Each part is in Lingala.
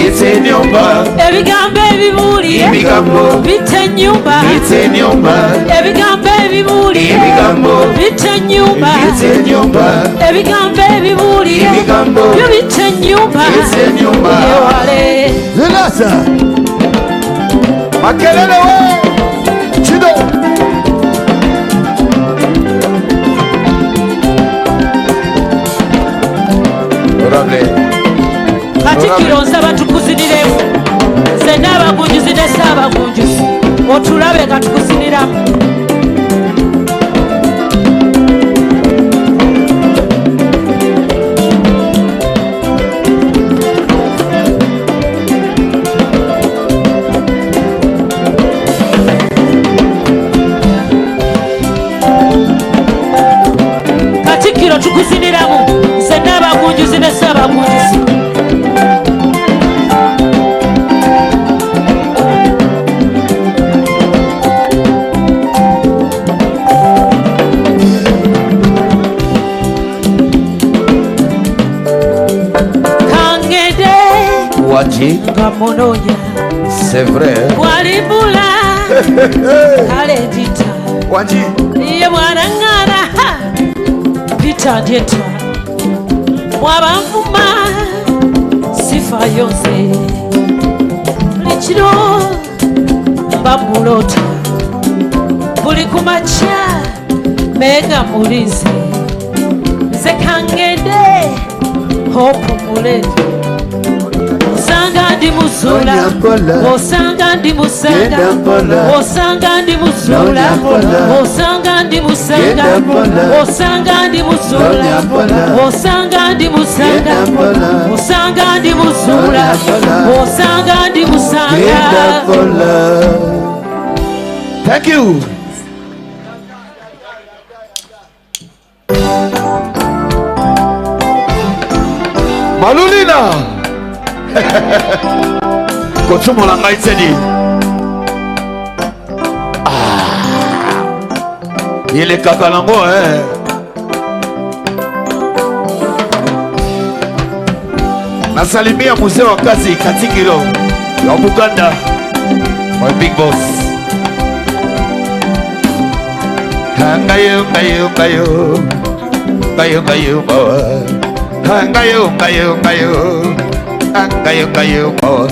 Bite nyumba. Ebigambo ebibuli. Ebigambo. Bite nyumba. Bite nyumba. Ebigambo ebibuli. Ebigambo. Bite nyumba. Bite nyumba. Ebigambo ebibuli. Ebigambo. Bite nyumba. Bite nyumba. Ewale. Zilasa. Makelele we. Chido. Katikkiro nsaba tukuziniremu zenna abagunjuzi ne ssaabagunjuzi otulabe nga tukuziniramu. Katikkiro tukuziniramu zenna abagunjuzi ne ssaabagunjuzi. C'est vrai. Walibula kale dita Wanji. Ye mwana ngana Pita dieta Mwabamfuma Sifa yose Lichiro Mbamulota Buli kumacha Mega mulize Zekangede Hopu mulete Osanga ndi musula, osanga ndi musanga, osanga ndi musula, osanga ndi musanga, osanga ndi musula, osanga ndi musanga, osanga ndi musula, osanga ndi musanga. Thank you. Malulina. Kotumo la ngaiteni. Il est kakalango Nasalimia mzee wa kazi Katikiro ya Buganda. My big boss. Ngayo ngayo ngayo. Ngayo ngayo ngayo. Ngayo ngayo ngayo. Ngayo ngayo ngayo.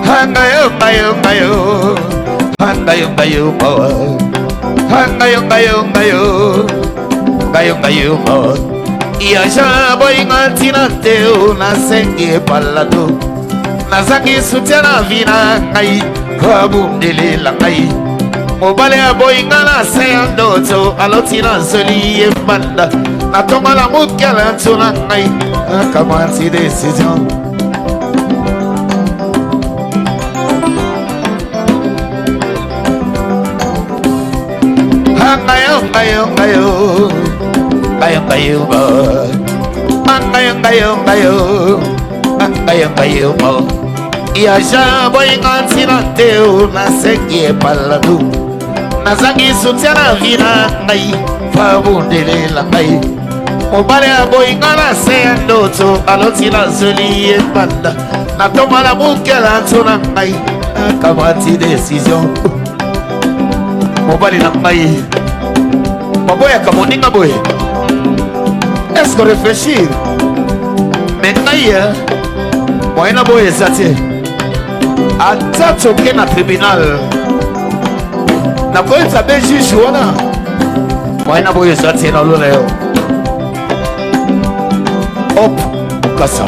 Ngayo ngayo ngayo. Ngayo ngayo ngayo. Ngayo ngayo ngayo. Ngayo ngayo ngayo. Iya boy ngatina teo na sengi palado. Na zangi sutena vina ngai kabundele la ngai. Mobale ya boy ngana seyando to alotina zoli yebanda. Na tonga la mukala tuna ngai akamanti decision. Ngayo ngayo ngayo. Ngayo ngayo ngayo. Ngayo ngayo ngayo. Ngayo ngayo ngayo. Iya boy ngatina teo na sengi palado. Nazangi sutiana vina ngai fabundele la ngai. Mobale ya boy ngana seyando to alotina zoli yebanda. Na toma la mukela tuna ngai akamati decision. Mobale na ngai Maboya kamoninga boy. Est-ce qu'on réfléchit? Maintenant, moyena boy zate. Ata toke na tribunal. Na boy zabe juge wana. Moyena boy zate na lona yo. Hop, kasa.